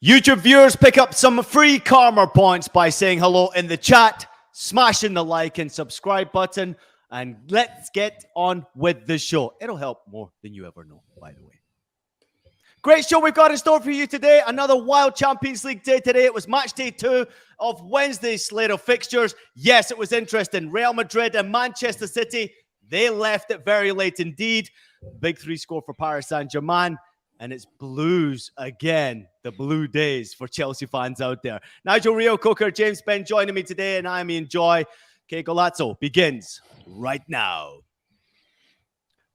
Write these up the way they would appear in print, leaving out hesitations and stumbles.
YouTube viewers, pick up some free karma points by saying hello in the chat, smashing the like and subscribe button, and let's get on with the show. It'll help more than you ever know, by the way. Great show we've got in store for you today. Another wild Champions League day today. It was match day 2 of Wednesday's slate of fixtures. Yes, it was interesting. Real Madrid and Manchester City, they left it very late indeed. Big 3 score for Paris Saint-Germain. And it's blues again, the blue days for Chelsea fans out there. Nigel Rio Coker, James Ben joining me today, and I'm Ian Joy. Qué Golazo begins right now.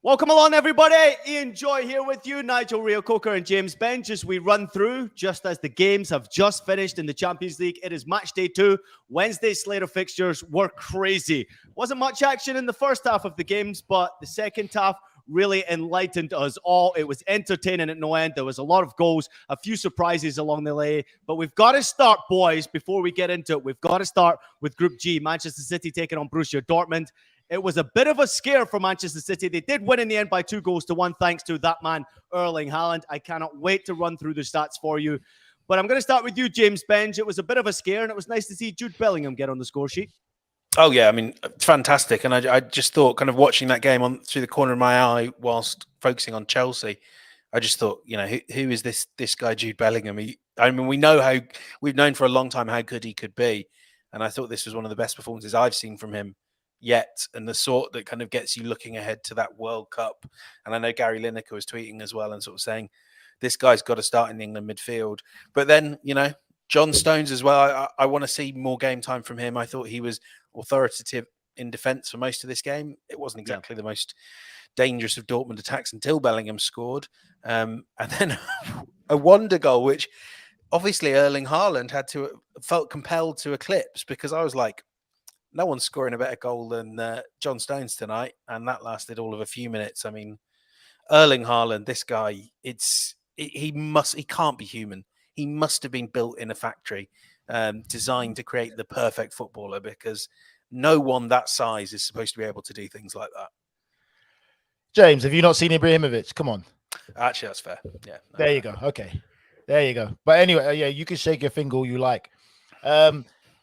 Welcome along, everybody. Ian Joy here with you. Nigel Rio Coker and James Ben. Just we run through, just as the games have just finished in the Champions League. It is match day 2. Wednesday's slate of fixtures were crazy. Wasn't much action in the first half of the games, but the second half really enlightened us all. It was entertaining at no end. There was a lot of goals, a few surprises along the way. But we've got to start, boys, before we get into it. We've got to start with Group G. Manchester City taking on Borussia Dortmund. It was a bit of a scare for Manchester City. They did win in the end by 2-1, thanks to that man, Erling Haaland. I cannot wait to run through the stats for you. But I'm going to start with you, James Benge. It was a bit of a scare, and it was nice to see Jude Bellingham get on the score sheet. Oh, yeah. I mean, fantastic. And I just thought, kind of watching that game on through the corner of my eye whilst focusing on Chelsea, I just thought, you know, who is this guy, Jude Bellingham? We've known for a long time how good he could be. And I thought this was one of the best performances I've seen from him yet, and the sort that kind of gets you looking ahead to that World Cup. And I know Gary Lineker was tweeting as well and sort of saying, this guy's got to start in the England midfield. But then, you know, John Stones as well. I want to see more game time from him. I thought he was authoritative in defence for most of this game. It wasn't exactly the most dangerous of Dortmund attacks until Bellingham scored. And then a wonder goal, which obviously Erling Haaland felt compelled to eclipse, because I was like, no one's scoring a better goal than John Stones tonight. And that lasted all of a few minutes. I mean, Erling Haaland, this guy, he can't be human. He must have been built in a factory, designed to create the perfect footballer, because no one that size is supposed to be able to do things like that. James, have you not seen Ibrahimovic? Come on. Actually, that's fair. Yeah. No, there you go. Okay. There you go. But anyway, yeah, you can shake your finger all you like.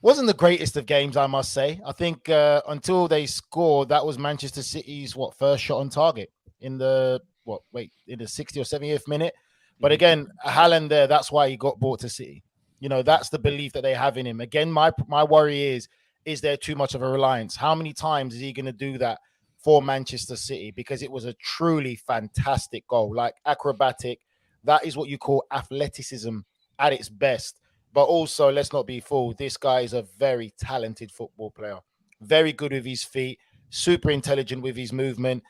Wasn't the greatest of games, I must say. I think until they scored, that was Manchester City's first shot on target in the 60th or 70th minute. But again, Haaland there, that's why he got brought to City. You know, that's the belief that they have in him. Again, my worry is there too much of a reliance? How many times is he going to do that for Manchester City? Because it was a truly fantastic goal, like acrobatic. That is what you call athleticism at its best. But also, let's not be fooled. This guy is a very talented football player. Very good with his feet, super intelligent with his movement.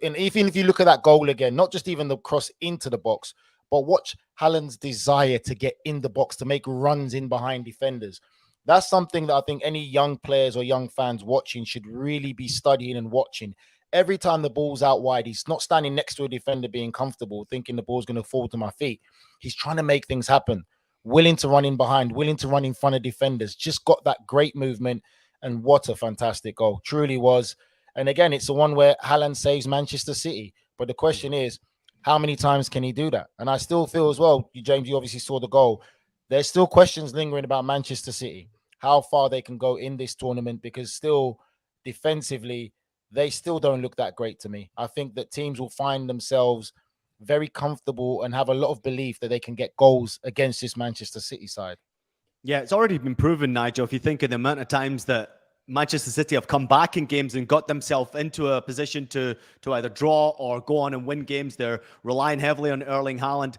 And even if you look at that goal again, not just even the cross into the box, but watch Haaland's desire to get in the box, to make runs in behind defenders. That's something that I think any young players or young fans watching should really be studying and watching. Every time the ball's out wide, he's not standing next to a defender being comfortable, thinking the ball's going to fall to my feet. He's trying to make things happen, willing to run in behind, willing to run in front of defenders. Just got that great movement, and what a fantastic goal. Truly was. And again, it's the one where Haaland saves Manchester City. But the question is, how many times can he do that? And I still feel as well, James, you obviously saw the goal. There's still questions lingering about Manchester City, how far they can go in this tournament, because still defensively, they still don't look that great to me. I think that teams will find themselves very comfortable and have a lot of belief that they can get goals against this Manchester City side. Yeah, it's already been proven, Nigel, if you think of the amount of times that Manchester City have come back in games and got themselves into a position to either draw or go on and win games. They're relying heavily on Erling Haaland.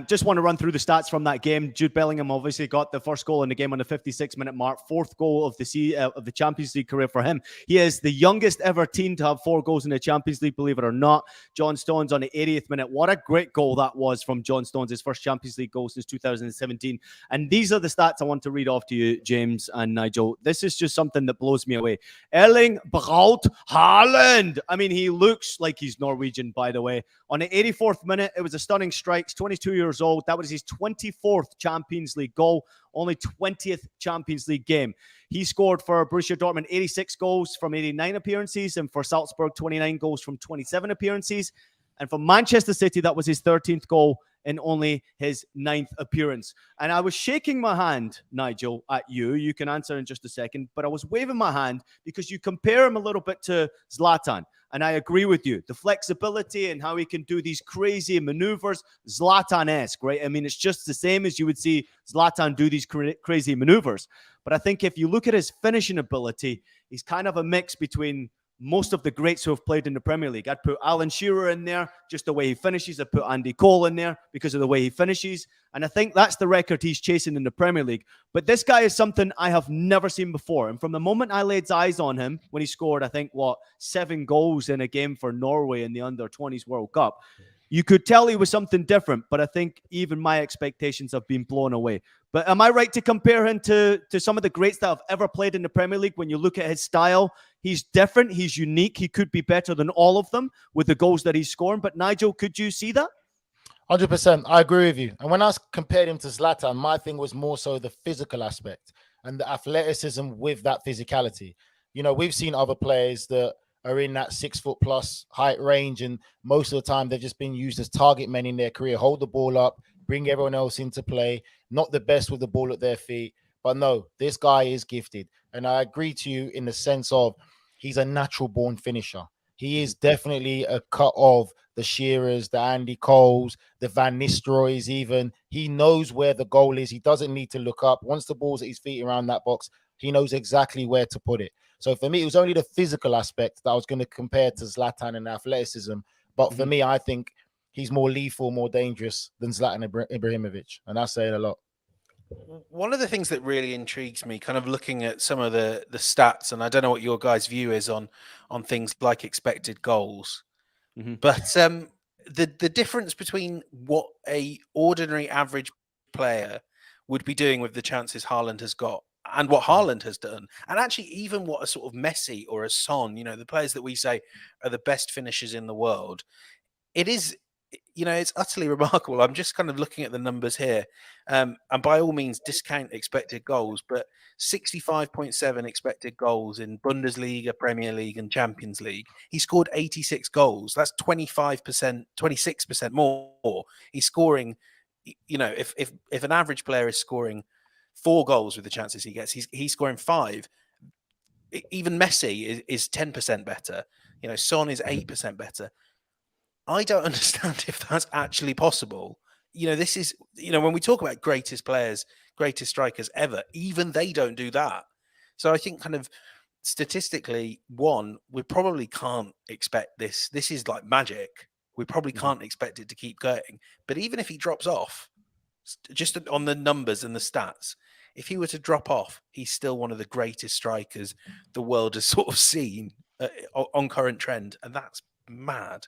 Just want to run through the stats from that game. Jude Bellingham obviously got the first goal in the game on the 56-minute mark, 4th goal of the Champions League career for him. He is the youngest ever teen to have 4 goals in the Champions League, believe it or not. John Stones on the 80th minute. What a great goal that was from John Stones, his first Champions League goal since 2017. And these are the stats I want to read off to you, James and Nigel. This is just something that blows me away. Erling Braut Haaland. I mean, he looks like he's Norwegian, by the way. On the 84th minute, it was a stunning strike. He's 22 years old. That was his 24th Champions League goal, only 20th Champions League game. He scored for Borussia Dortmund 86 goals from 89 appearances, and for Salzburg, 29 goals from 27 appearances. And for Manchester City, that was his 13th goal in only his 9th appearance. And I was shaking my hand, Nigel, at you. You can answer in just a second, but I was waving my hand because you compare him a little bit to Zlatan. And I agree with you. The flexibility and how he can do these crazy maneuvers, Zlatan-esque, right? I mean, it's just the same as you would see Zlatan do these crazy maneuvers. But I think if you look at his finishing ability, he's kind of a mix between most of the greats who have played in the Premier League. I'd put Alan Shearer in there, just the way he finishes. I'd put Andy Cole in there because of the way he finishes. And I think that's the record he's chasing in the Premier League. But this guy is something I have never seen before. And from the moment I laid eyes on him, when he scored, I think, 7 goals in a game for Norway in the Under-20s World Cup, you could tell he was something different, but I think even my expectations have been blown away. But am I right to compare him to some of the greats that have ever played in the Premier League? When you look at his style, he's different, he's unique, he could be better than all of them with the goals that he's scoring. But Nigel, could you see that? 100%. I agree with you. And when I compared him to Zlatan, my thing was more so the physical aspect and the athleticism with that physicality. You know, we've seen other players that are in that 6 foot plus height range, and most of the time they've just been used as target men in their career. Hold the ball up, bring everyone else into play, not the best with the ball at their feet. But no, this guy is gifted. And I agree to you in the sense of he's a natural born finisher. He is definitely a cut of the Shearers, the Andy Coles, the Van Nistelrooys even. He knows where the goal is. He doesn't need to look up. Once the ball's at his feet around that box, he knows exactly where to put it. So for me, it was only the physical aspect that I was going to compare to Zlatan and athleticism. But for me, I think he's more lethal, more dangerous than Zlatan Ibrahimovic. And that's saying a lot. One of the things that really intrigues me, kind of looking at some of the stats, and I don't know what your guys' view is on things like expected goals, but the difference between what a ordinary average player would be doing with the chances Haaland has got and what Haaland has done, and actually even what a sort of Messi or a Son, you know, the players that we say are the best finishers in the world, it is, you know, it's utterly remarkable. I'm just kind of looking at the numbers here, and by all means discount expected goals, but 65.7 expected goals in Bundesliga, Premier League and Champions League. He scored 86 goals. That's 25%, 26% more. He's scoring, you know, if an average player is scoring 4 goals with the chances he gets, he's scoring 5. Even Messi is 10% better. You know, Son is 8% better. I don't understand if that's actually possible. You know, this is, you know, when we talk about greatest players, greatest strikers ever, even they don't do that. So I think kind of statistically, we probably can't expect this. This is like magic. We probably can't expect it to keep going. But even if he drops off, just on the numbers and the stats, if he were to drop off, he's still one of the greatest strikers the world has sort of seen on current trend. And that's mad.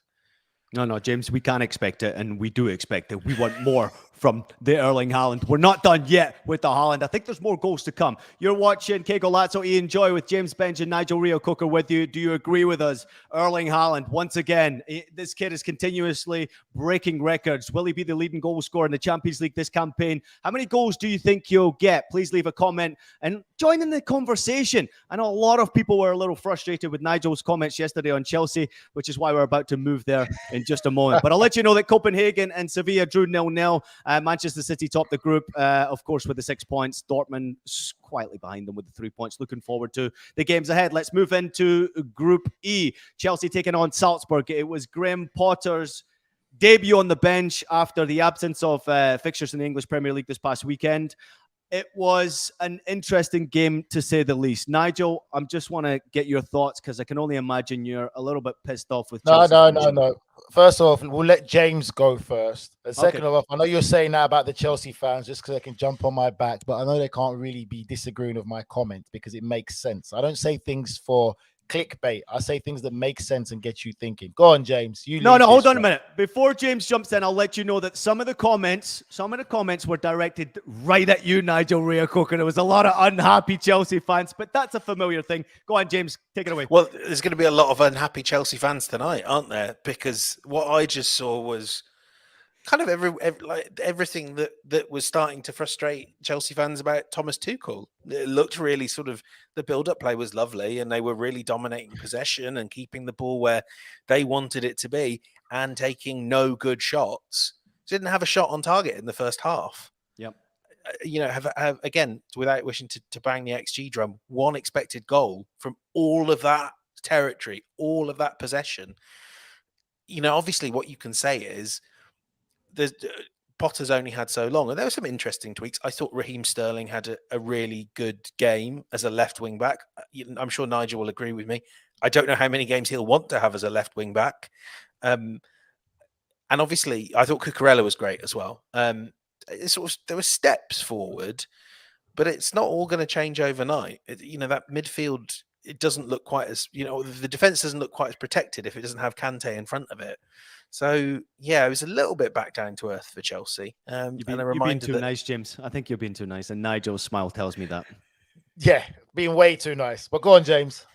No, James, we can't expect it, and we do expect it. We want more from the Erling Haaland. We're not done yet with the Haaland. I think there's more goals to come. You're watching Qué Golazo, Ian Joy with James Bench and Nigel Rio Cooker with you. Do you agree with us? Erling Haaland, once again, this kid is continuously breaking records. Will he be the leading goal scorer in the Champions League this campaign? How many goals do you think he'll get? Please leave a comment and join in the conversation. I know a lot of people were a little frustrated with Nigel's comments yesterday on Chelsea, which is why we're about to move there in just a moment. But I'll let you know that Copenhagen and Sevilla drew 0-0. Manchester City topped the group, of course, with the 6 points. Dortmund quietly behind them with the 3 points. Looking forward to the games ahead. Let's move into Group E. Chelsea taking on Salzburg. It was Graham Potter's debut on the bench after the absence of fixtures in the English Premier League this past weekend. It was an interesting game, to say the least. Nigel, I just want to get your thoughts because I can only imagine you're a little bit pissed off with Chelsea. No. First off, we'll let James go first. And second of all, I know you're saying that about the Chelsea fans just because they can jump on my back, but I know they can't really be disagreeing with my comment because it makes sense. I don't say things for clickbait. I say things that make sense and get you thinking. Go on, James. Hold on a minute. Before James jumps in, I'll let you know that some of the comments were directed right at you, Nigel Rio Coker. There was a lot of unhappy Chelsea fans, but that's a familiar thing. Go on, James. Take it away. Well, there's going to be a lot of unhappy Chelsea fans tonight, aren't there? Because what I just saw was kind of everything that was starting to frustrate Chelsea fans about Thomas Tuchel. It looked really sort of, the build-up play was lovely and they were really dominating possession and keeping the ball where they wanted it to be and taking no good shots. Didn't have a shot on target in the first half. Yep. Have again, without wishing to bang the XG drum, one expected goal from all of that territory, all of that possession. Obviously what you can say is there's Potter's only had so long, and there were some interesting tweaks. I thought Raheem Sterling had a really good game as a left wing back. I'm sure Nigel will agree with me. I don't know how many games he'll want to have as a left wing back. And obviously, I thought Cucurella was great as well. There were steps forward, but it's not all going to change overnight. That midfield, it doesn't look quite as, the defense doesn't look quite as protected if it doesn't have Kante in front of it. So, yeah, it was a little bit back down to earth for Chelsea. You're being too nice, James. I think you're being too nice, and Nigel's smile tells me that. Yeah, being way too nice. But go on, James.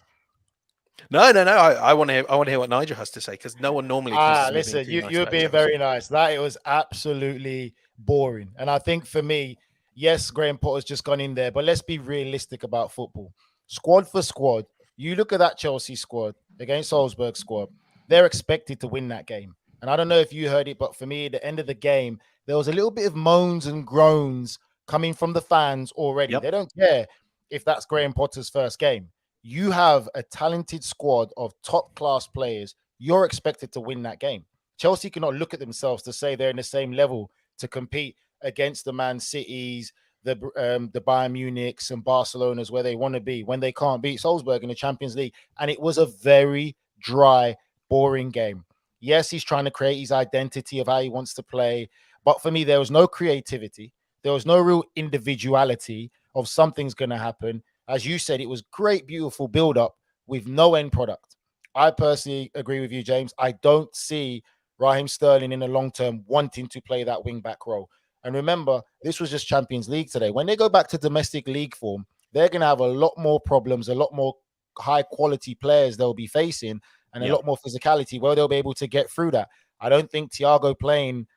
No. I want to hear what Nigel has to say, because no one normally. Listen, you're being very nice. It was absolutely boring, and I think for me, yes, Graham Potter's just gone in there, but let's be realistic about football. Squad for squad, you look at that Chelsea squad against Salzburg squad. They're expected to win that game, and I don't know if you heard it, but for me, at the end of the game, there was a little bit of moans and groans coming from the fans already. Yep. They don't care if that's Graham Potter's first game. You have a talented squad of top-class players. You're expected to win that game. Chelsea cannot look at themselves to say they're in the same level to compete against the Man Cities, the Bayern Munichs and Barcelonas where they want to be when they can't beat Salzburg in the Champions League. And it was a very dry, boring game. Yes, he's trying to create his identity of how he wants to play. But for me, there was no creativity. There was no real individuality of something's going to happen. As you said, it was great, beautiful build-up with no end product. I personally agree with you, James. I don't see Raheem Sterling in the long term wanting to play that wing-back role. And remember, this was just Champions League today. When they go back to domestic league form, they're going to have a lot more problems, a lot more high-quality players they'll be facing, and a lot more physicality where they'll be able to get through that. I don't think Thiago playing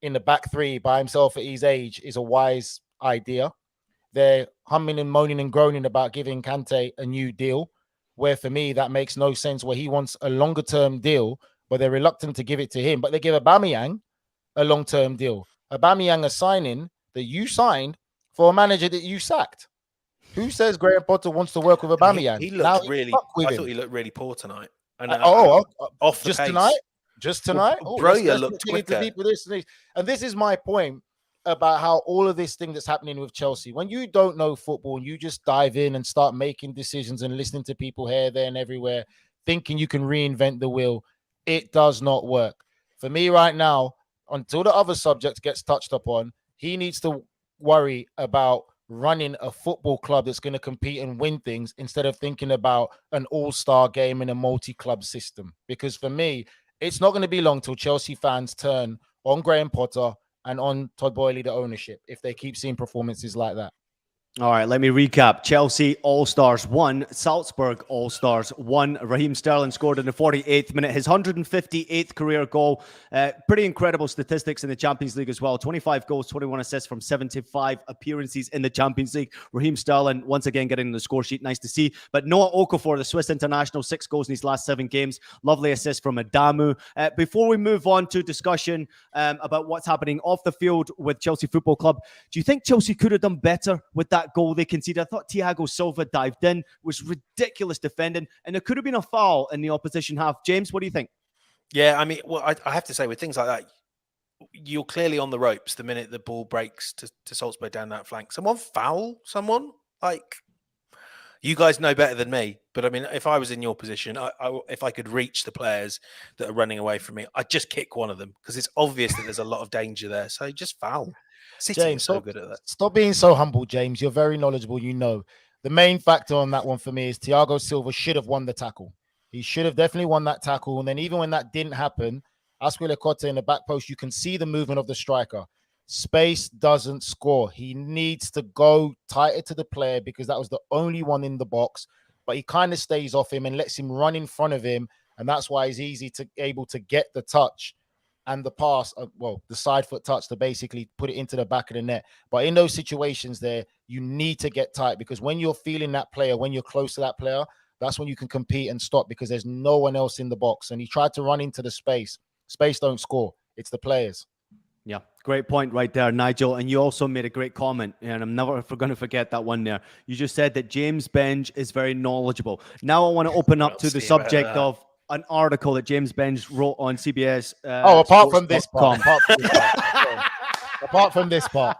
in the back three by himself at his age is a wise idea. They're humming and moaning and groaning about giving Kante a new deal, where for me, that makes no sense, where he wants a longer-term deal, but they're reluctant to give it to him. But they give Aubameyang a long-term deal. Aubameyang a signing that you signed for a manager that you sacked. Who says Graham Potter wants to work with Aubameyang? He looked really. I thought he looked really poor tonight. Off the pace. Just tonight. Bro, you looked quicker. And this is my point about how all of this thing that's happening with Chelsea, when you don't know football and you just dive in and start making decisions and listening to people here, there, and everywhere, thinking you can reinvent the wheel, it does not work. For me right now, until the other subject gets touched upon, he needs to worry about running a football club that's going to compete and win things instead of thinking about an all-star game in a multi-club system. Because for me, it's not going to be long till Chelsea fans turn on Graham Potter and on Todd Boehly, the ownership, if they keep seeing performances like that. All right, let me recap. Chelsea All-Stars 1, Salzburg All-Stars 1. Raheem Sterling scored in the 48th minute, his 158th career goal. Pretty incredible statistics in the Champions League as well. 25 goals, 21 assists from 75 appearances in the Champions League. Raheem Sterling, once again, getting the score sheet. Nice to see. But Noah Okafor, the Swiss international, 6 goals in his last 7 games. Lovely assist from Adamu. Before we move on to discussion about what's happening off the field with Chelsea Football Club, do you think Chelsea could have done better with that goal they conceded? I thought Thiago Silva dived in, was ridiculous defending, and there could have been a foul in the opposition half. James, what do you think? Yeah, I mean, well, I have to say, with things like that, you're clearly on the ropes the minute the ball breaks to Salzburg down that flank. Someone foul someone? Like, you guys know better than me, but I mean, if I was in your position, if I could reach the players that are running away from me, I'd just kick one of them, because it's obvious that there's a lot of danger there. So just foul. City James, so good at that. Stop being so humble, James. You're very knowledgeable. You know, the main factor on that one for me is Thiago Silva should have won the tackle. He should have definitely won that tackle. And then even when that didn't happen, Azpilicueta in the back post, you can see the movement of the striker. Space doesn't score. He needs to go tighter to the player, because that was the only one in the box. But he kind of stays off him and lets him run in front of him. And that's why he's able to get the touch and the pass, the side foot touch to basically put it into the back of the net. But in those situations there, you need to get tight, because when you're feeling that player, when you're close to that player, that's when you can compete and stop, because there's no one else in the box. And he tried to run into the space. Space don't score. It's the players. Yeah, great point right there, Nigel. And you also made a great comment, and I'm never going to forget that one there. You just said that James Benge is very knowledgeable. Now I want to open up We'll to the see about subject that. of an article that James Benge wrote on CBS. Apart from this part. Sports.com. Apart from this part.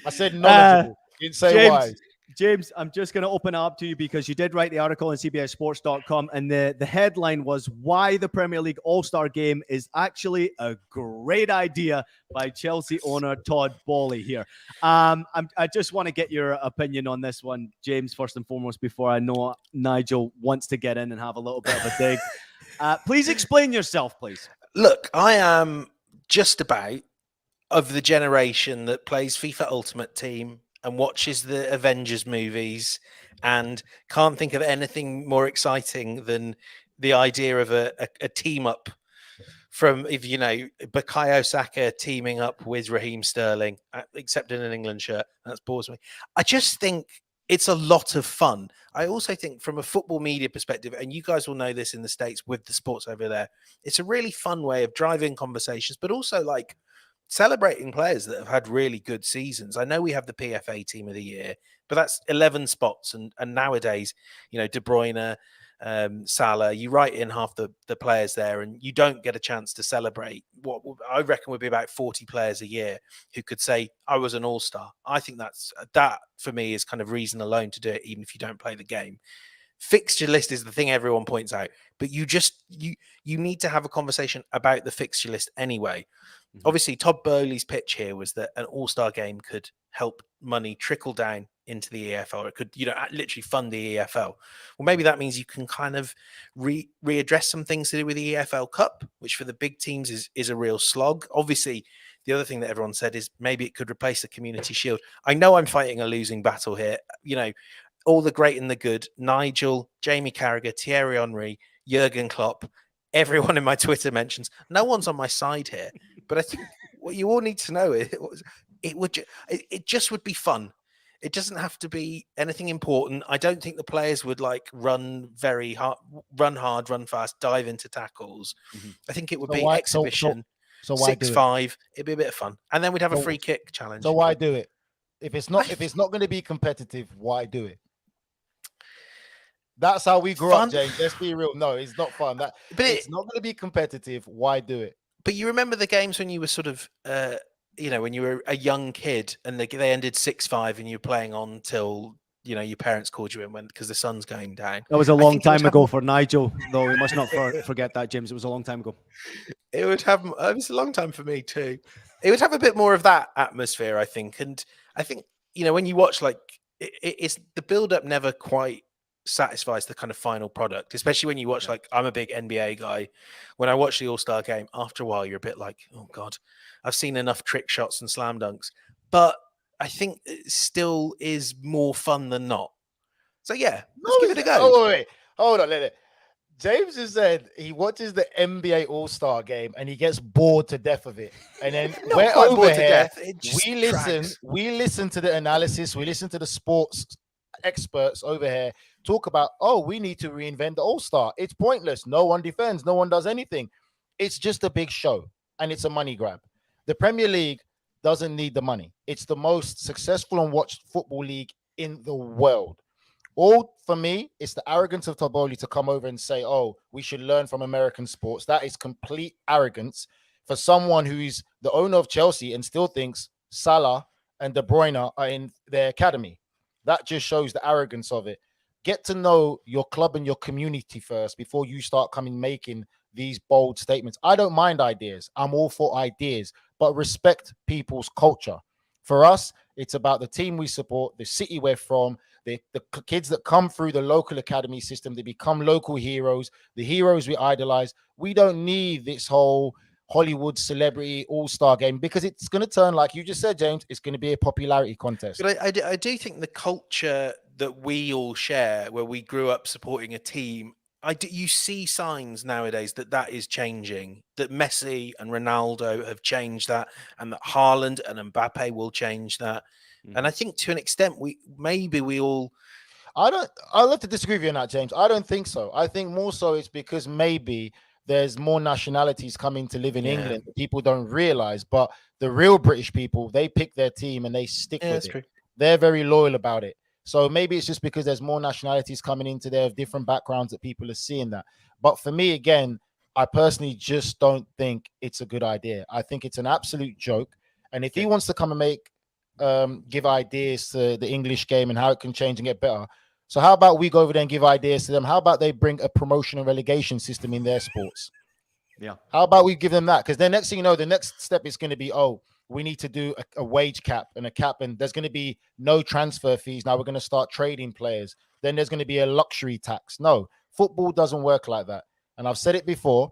I said knowledgeable. Didn't say James, wise. James, I'm just going to open it up to you because you did write the article on CBSSports.com, and the headline was "Why the Premier League All-Star Game is Actually a Great Idea" by Chelsea owner Todd Boehly here. I just want to get your opinion on this one, James, first and foremost, before I know Nigel wants to get in and have a little bit of a dig. Please explain yourself, please. Look, I am just about of the generation that plays FIFA Ultimate Team and watches the Avengers movies and can't think of anything more exciting than the idea of a team up from, if you know, Bukayo Saka teaming up with Raheem Sterling, except in an England shirt. That bores me. I just think it's a lot of fun. I also think from a football media perspective, and you guys will know this in the States with the sports over there, it's a really fun way of driving conversations, but also like celebrating players that have had really good seasons. I know we have the PFA Team of the Year, but that's 11 spots. And nowadays, you know, De Bruyne, Salah, you write in half the players there and you don't get a chance to celebrate what I reckon would be about 40 players a year who could say, I was an all-star. I think that for me is kind of reason alone to do it, even if you don't play the game. Fixture list is the thing everyone points out, but you need to have a conversation about the fixture list anyway. Obviously, Todd Boehly's pitch here was that an all-star game could help money trickle down into the EFL. It could, you know, literally fund the EFL. Well, maybe that means you can kind of readdress some things to do with the EFL Cup, which for the big teams is a real slog. Obviously, the other thing that everyone said is maybe it could replace the Community Shield. I know I'm fighting a losing battle here. You know, all the great and the good, Nigel, Jamie Carragher, Thierry Henry, Jurgen Klopp, everyone in my Twitter mentions. No one's on my side here. But I think what you all need to know is it just would be fun. It doesn't have to be anything important. I don't think the players would like run hard, run fast, dive into tackles. I think it would be exhibition. So why 6-5. It'd be a bit of fun, and then we'd have a free kick challenge. So why do it? If it's not going to be competitive, why do it? That's how we grew up, James. Let's be real. No, it's not fun. It's not going to be competitive. Why do it? But you remember the games when you were sort of, you know, when you were a young kid and they ended 6-5 and you were playing on till, you know, your parents called you in because the sun's going down. That was a long time ago for Nigel, though. We must not forget that, James. It was a long time ago. It was a long time for me too. It would have a bit more of that atmosphere, I think. And I think, you know, when you watch, like, it's the build-up never quite satisfies the kind of final product, especially when you watch, like, I'm a big NBA guy. When I watch the All-Star game, after a while, you're a bit like, oh God, I've seen enough trick shots and slam dunks. But I think it still is more fun than not. So yeah, let's give it a go. Oh, wait. Hold on, James has said he watches the NBA All-Star game and he gets bored to death of it. And then we're over here, we listen to the analysis, we listen to the sports experts over here talk about, we need to reinvent the All-Star. It's pointless. No one defends. No one does anything. It's just a big show and it's a money grab. The Premier League doesn't need the money. It's the most successful and watched football league in the world. All for me, it's the arrogance of Todd Boehly to come over and say, we should learn from American sports. That is complete arrogance for someone who is the owner of Chelsea and still thinks Salah and De Bruyne are in their academy. That just shows the arrogance of it. Get to know your club and your community first before you start making these bold statements. I don't mind ideas. I'm all for ideas, but respect people's culture. For us, it's about the team we support, the city we're from, the kids that come through the local academy system. They become local heroes, the heroes we idolize. We don't need this whole Hollywood celebrity all-star game because it's going to turn, like you just said, James, it's going to be a popularity contest. But I do think the culture that we all share, where we grew up supporting a team, you see signs nowadays that is changing, that Messi and Ronaldo have changed that, and that Haaland and Mbappe will change that. And I think to an extent, we all... I'll have to disagree with you on that, James. I don't think so. I think more so it's because maybe there's more nationalities coming to live in England that people don't realize. But the real British people, they pick their team and they stick with it. True. They're very loyal about it. So maybe it's just because there's more nationalities coming into there of different backgrounds that people are seeing that. But for me, again, I personally just don't think it's a good idea. I think it's an absolute joke. And if he wants to come and give ideas to the English game and how it can change and get better, so how about we go over there and give ideas to them? How about they bring a promotion and relegation system in their sports? Yeah. How about we give them that? Because then next thing you know, the next step is going to be, we need to do a wage cap, and there's going to be no transfer fees. Now we're going to start trading players. Then there's going to be a luxury tax. No, football doesn't work like that. And I've said it before.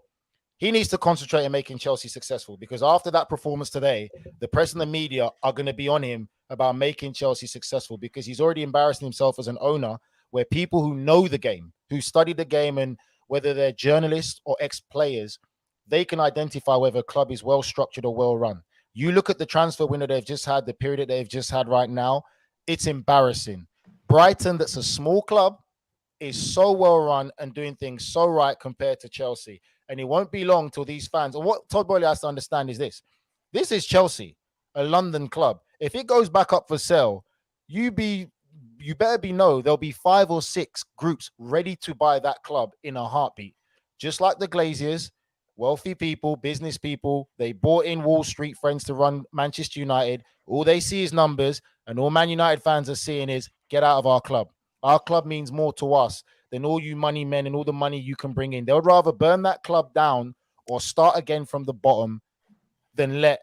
He needs to concentrate on making Chelsea successful, because after that performance today, the press and the media are going to be on him about making Chelsea successful, because he's already embarrassing himself as an owner, where people who know the game, who study the game, and whether they're journalists or ex-players, they can identify whether a club is well-structured or well-run. You look at the transfer window they've just had, the period that they've just had right now, it's embarrassing. Brighton, that's a small club, is so well-run and doing things so right compared to Chelsea. And it won't be long till these fans, and what Todd Boehly has to understand is this. This is Chelsea, a London club. If it goes back up for sale, you better know there'll be 5 or 6 groups ready to buy that club in a heartbeat. Just like the Glaziers, wealthy people, business people, they bought in Wall Street friends to run Manchester United. All they see is numbers, and all Man United fans are seeing is, get out of our club. Our club means more to us than all you money men and all the money you can bring in. They would rather burn that club down or start again from the bottom than let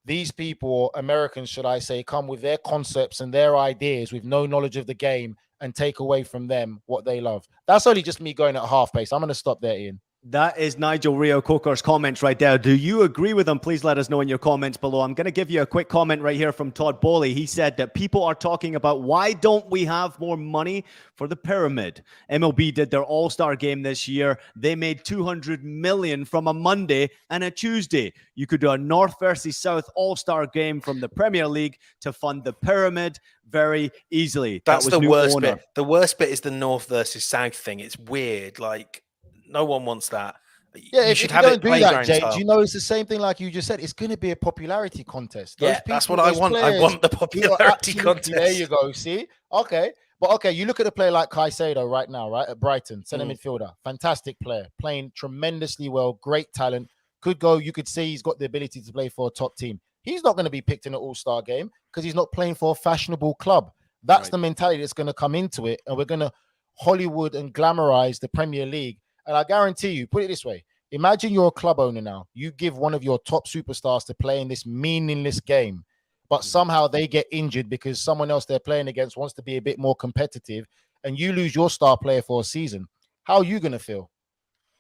these people, Americans, should I say, come with their concepts and their ideas with no knowledge of the game and take away from them what they love. That's only just me going at half pace. I'm going to stop there, Ian. That is Nigel Rio-Coker's comments right there. Do you agree with him? Please let us know in your comments below. I'm going to give you a quick comment right here from Todd Boehly. He said that people are talking about, why don't we have more money for the pyramid? MLB did their all-star game this year. They made $200 million from a Monday and a Tuesday. You could do a North versus South all-star game from the Premier League to fund the pyramid very easily. That's the worst bit. The worst bit is the North versus South thing. It's weird. Like, no one wants that. Yeah, you should have it playground Jay, style. You know, it's the same thing like you just said. It's going to be a popularity contest. That's what I want. I want the popularity contest. There you go. See? Okay. But okay, you look at a player like Caicedo right now, right? At Brighton, centre midfielder. Fantastic player. Playing tremendously well. Great talent. Could go. You could see he's got the ability to play for a top team. He's not going to be picked in an all-star game because he's not playing for a fashionable club. That's the mentality that's going to come into it. And we're going to Hollywood and glamorize the Premier League. And I guarantee you, put it this way, imagine you're a club owner now. You give one of your top superstars to play in this meaningless game, but somehow they get injured because someone else they're playing against wants to be a bit more competitive, and you lose your star player for a season. How are you going to feel?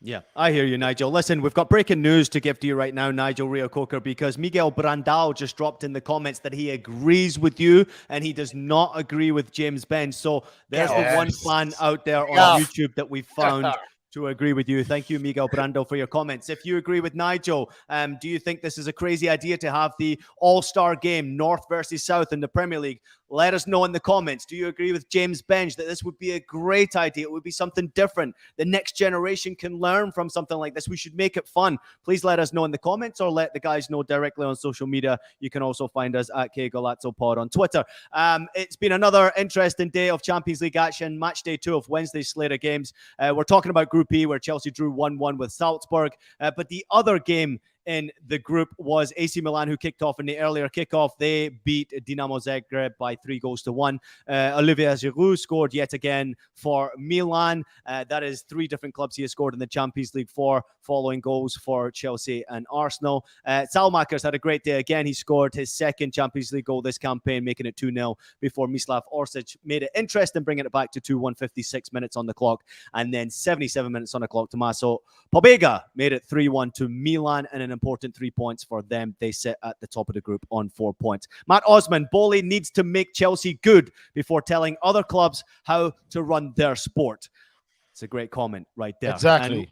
Yeah, I hear you, Nigel. Listen, we've got breaking news to give to you right now, Nigel Rio-Coker, because Miguel Brandao just dropped in the comments that he agrees with you and he does not agree with James Bench. So there's the one fan out there on YouTube that we found to agree with you. Thank you, Miguel Brando, for your comments. If you agree with Nigel, do you think this is a crazy idea to have the all-star game, North versus South in the Premier League? Let us know in the comments. Do you agree with James Bench that this would be a great idea? It would be something different. The next generation can learn from something like this. We should make it fun. Please let us know in the comments or let the guys know directly on social media. You can also find us at Qué Golazo Pod on Twitter. It's been another interesting day of Champions League action. Match day 2 of Wednesday's slate of games. We're talking about Group E, where Chelsea drew 1-1 with Salzburg. But the other game in the group was AC Milan, who kicked off in the earlier kickoff. They beat Dinamo Zagreb by 3-1. Olivier Giroud scored yet again for Milan. That is 3 different clubs he has scored in the Champions League for, following goals for Chelsea and Arsenal. Salmakers had a great day again. He scored his second Champions League goal this campaign, making it 2-0 before Mislav Orsic made it interesting, bringing it back to 2-1, 56 minutes on the clock, and then 77 minutes on the clock. Tommaso Pobega made it 3-1 to Milan, and an important 3 points for them. They sit at the top of the group on 4 points. Matt Osman, Boehly needs to make Chelsea good before telling other clubs how to run their sport. It's a great comment right there. Exactly. And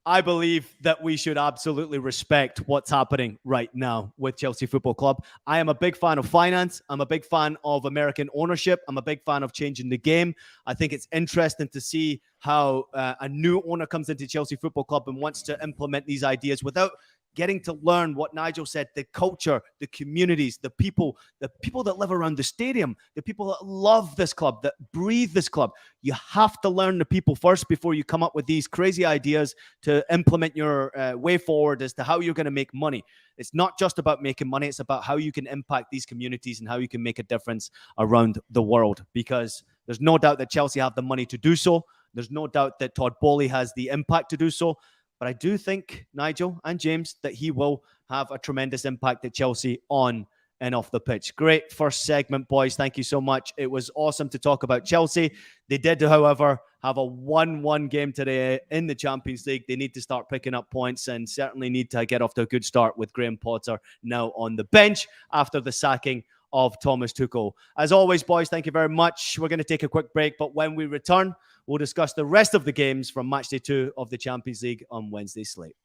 I believe that we should absolutely respect what's happening right now with Chelsea Football Club. I am a big fan of finance. I'm a big fan of American ownership. I'm a big fan of changing the game. I think it's interesting to see how a new owner comes into Chelsea Football Club and wants to implement these ideas without getting to learn what Nigel said, the culture, the communities, the people that live around the stadium, the people that love this club, that breathe this club. You have to learn the people first before you come up with these crazy ideas to implement your way forward as to how you're going to make money. It's not just about making money. It's about how you can impact these communities and how you can make a difference around the world, because there's no doubt that Chelsea have the money to do so. There's no doubt that Todd Boehly has the impact to do so. But I do think, Nigel and James, that he will have a tremendous impact at Chelsea on and off the pitch. Great first segment, boys. Thank you so much. It was awesome to talk about Chelsea. They did, however, have a 1-1 game today in the Champions League. They need to start picking up points and certainly need to get off to a good start with Graham Potter now on the bench after the sacking of Thomas Tuchel. As always, boys, thank you very much. We're going to take a quick break, but when we return, we'll discuss the rest of the games from matchday 2 of the Champions League on Wednesday's slate.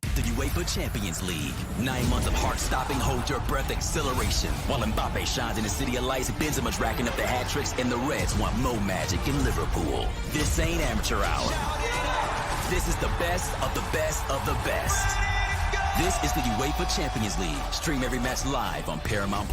The UEFA Champions League. 9 months of heart-stopping, hold-your-breath exhilaration. While Mbappe shines in the city of lights, Benzema's racking up the hat tricks, and the Reds want Mo Magic in Liverpool. This ain't amateur hour. This is the best of the best of the best. This is the UEFA Champions League. Stream every match live on Paramount+.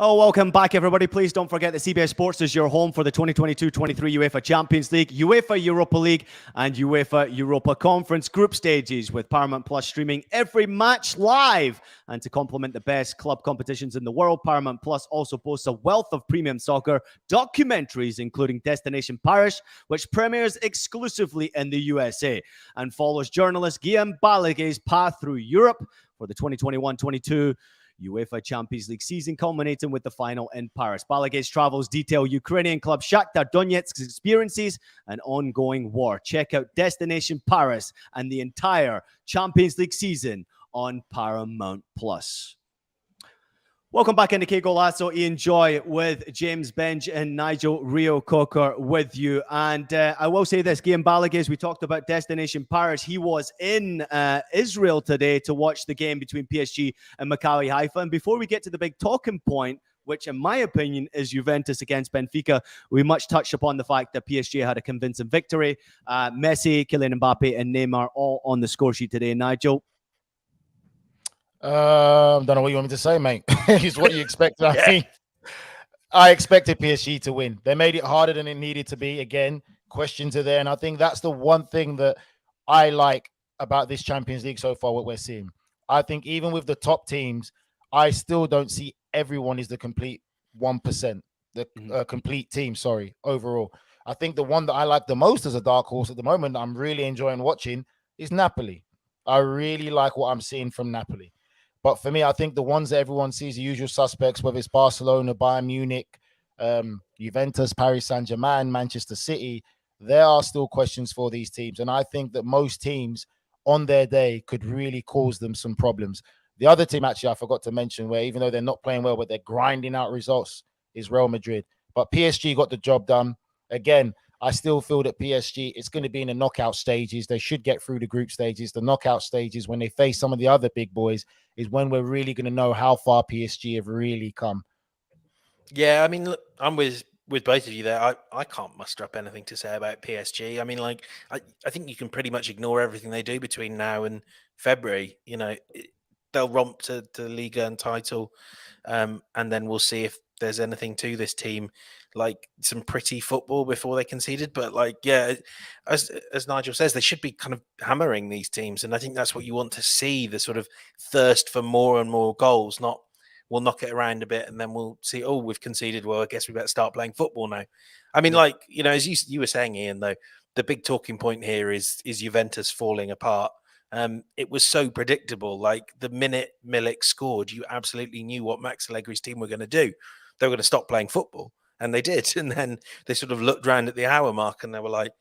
Oh, welcome back, everybody. Please don't forget that CBS Sports is your home for the 2022-23 UEFA Champions League, UEFA Europa League, and UEFA Europa Conference group stages, with Paramount Plus streaming every match live. And to complement the best club competitions in the world, Paramount Plus also boasts a wealth of premium soccer documentaries, including Destination Paris, which premieres exclusively in the USA and follows journalist Guillaume Balaguer's path through Europe for the 2021-22 UEFA Champions League season, culminating with the final in Paris. Balaguer's travels detail Ukrainian club Shakhtar Donetsk's experiences and ongoing war. Check out Destination Paris and the entire Champions League season on Paramount Plus. Welcome back into Qué Golazo. Ian Joy with James Benj and Nigel Rio Cocker with you. And I will say this, Guillaume Balaguer, we talked about Destination Paris. He was in Israel today to watch the game between PSG and Maccabi Haifa. And before we get to the big talking point, which in my opinion is Juventus against Benfica, we much touched upon the fact that PSG had a convincing victory. Messi, Kylian Mbappe and Neymar all on the score sheet today. Nigel? Don't know what you want me to say, mate. It's what you expect. I think I expected PSG to win. They made it harder than it needed to be. Again, questions are there. And I think that's the one thing that I like about this Champions League so far, what we're seeing. I think even with the top teams, I still don't see everyone is the complete 1%, the complete team, overall. I think the one that I like the most as a dark horse at the moment, I'm really enjoying watching, is Napoli. I really like what I'm seeing from Napoli. But for me, I think the ones that everyone sees, the usual suspects, whether it's Barcelona, Bayern Munich, Juventus, Paris Saint-Germain, Manchester City, there are still questions for these teams. And I think that most teams on their day could really cause them some problems. The other team, actually, I forgot to mention, where even though they're not playing well, but they're grinding out results, is Real Madrid. But PSG got the job done. Again, I still feel that PSG, it's going to be in the knockout stages. They should get through the group stages. The knockout stages, when they face some of the other big boys, is when we're really going to know how far PSG have really come. Yeah, I mean, look, I'm with both of you there. I can't muster up anything to say about PSG. I mean, like, I think you can pretty much ignore everything they do between now and February. You know, they'll romp to the Liga and title, and then we'll see if there's anything to this team, like some pretty football before they conceded. But like, yeah, as Nigel says, they should be kind of hammering these teams. And I think that's what you want to see, the sort of thirst for more and more goals, not we'll knock it around a bit and then we'll see, oh, we've conceded. Well, I guess we better start playing football now. I mean, like, you know, as you were saying, Ian, though, the big talking point here is Juventus falling apart. It was so predictable. Like the minute Milik scored, you absolutely knew what Max Allegri's team were going to do. They were going to stop playing football, and they did. And then they sort of looked around at the hour mark and they were like,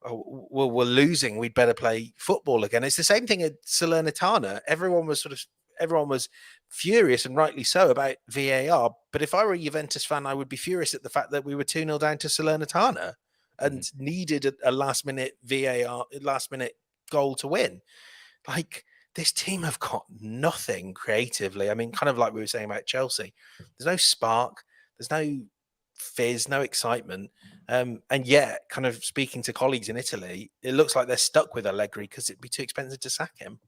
oh, well, we're losing. We'd better play football again. It's the same thing at Salernitana. Everyone was furious, and rightly so, about VAR. But if I were a Juventus fan, I would be furious at the fact that we were 2-0 down to Salernitana. and needed a last minute VAR, last minute goal to win. Like, this team have got nothing creatively. I mean, kind of like we were saying about Chelsea, there's no spark, there's no fizz, no excitement. And yet, kind of speaking to colleagues in Italy, it looks like they're stuck with Allegri because it'd be too expensive to sack him.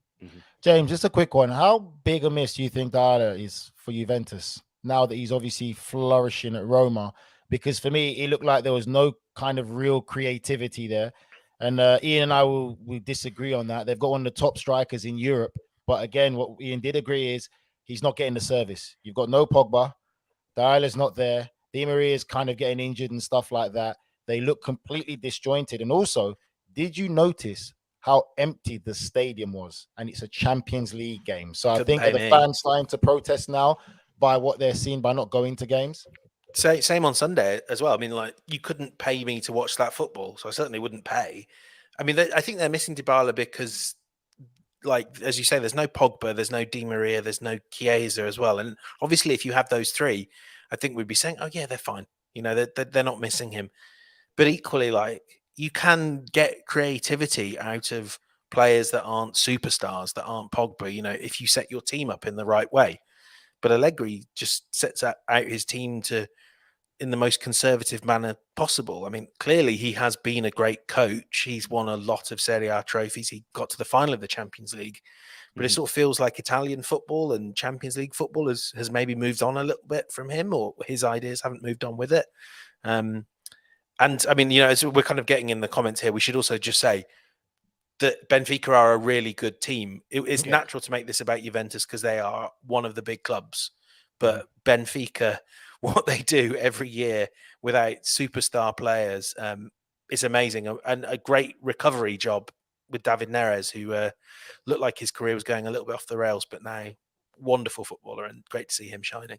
James, just a quick one. How big a miss do you think Dyer is for Juventus now that he's obviously flourishing at Roma? Because for me, it looked like there was no kind of real creativity there. And Ian and I will disagree on that. They've got one of the top strikers in Europe. But again, what Ian did agree is he's not getting the service. You've got no Pogba. Dyer's not there. Di Maria is kind of getting injured and stuff like that. They look completely disjointed. And also, did you notice how empty the stadium was? And it's a Champions League game. So I think are the fans starting to protest now by what they're seeing by not going to games? Same on Sunday as well. I mean, like, you couldn't pay me to watch that football, so I certainly wouldn't pay. I mean, I think they're missing Dybala because, like, as you say, there's no Pogba, there's no Di Maria, there's no Chiesa as well. And obviously, if you have those three, I think we'd be saying, oh, yeah, they're fine. You know, they're not missing him. But equally, like, you can get creativity out of players that aren't superstars, that aren't Pogba, you know, if you set your team up in the right way. But Allegri just sets out his team in the most conservative manner possible. I mean, clearly he has been a great coach. He's won a lot of Serie A trophies. He got to the final of the Champions League. But it sort of feels like Italian football and Champions League football has maybe moved on a little bit from him, or his ideas haven't moved on with it. And I mean, you know, as we're kind of getting in the comments here, we should also just say that Benfica are a really good team. It's natural to make this about Juventus because they are one of the big clubs. But Benfica, what they do every year without superstar players, is amazing. And a great recovery job with David Neres, who looked like his career was going a little bit off the rails, but now wonderful footballer, and great to see him shining.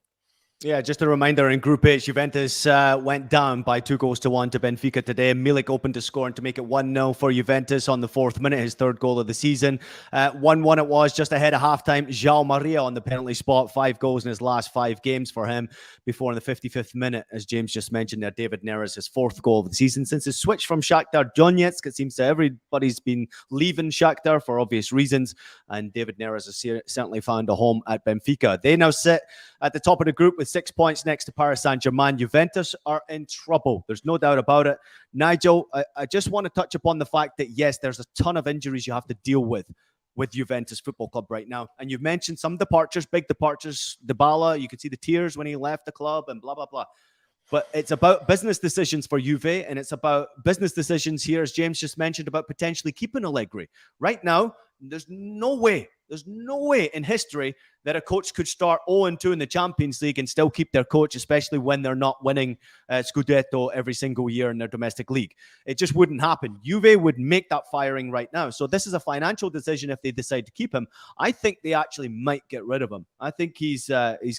Yeah, just a reminder, in Group H, Juventus went down by 2-1 to Benfica today. Milik opened to score and to make it 1-0 for Juventus on the 4th minute, his third goal of the season. 1-1 it was just ahead of halftime. João Maria on the penalty spot, 5 goals in his last 5 games for him. Before in the 55th minute, as James just mentioned there, David Neres, his 4th goal of the season since his switch from Shakhtar Donetsk. It seems that everybody's been leaving Shakhtar for obvious reasons, and David Neres has certainly found a home at Benfica. They now sit at the top of the group with 6 points next to Paris Saint-Germain. Juventus are in trouble. There's no doubt about it. Nigel, I just want to touch upon the fact that, yes, there's a ton of injuries you have to deal with Juventus Football Club right now. And you've mentioned some departures, big departures. Dybala, you could see the tears when he left the club and blah, blah, blah. But it's about business decisions for Juve, and it's about business decisions here, as James just mentioned, about potentially keeping Allegri. Right now, there's no way in history that a coach could start 0-2 in the Champions League and still keep their coach, especially when they're not winning Scudetto every single year in their domestic league. It just wouldn't happen. Juve would make that firing right now. So this is a financial decision if they decide to keep him. I think they actually might get rid of him. I think he's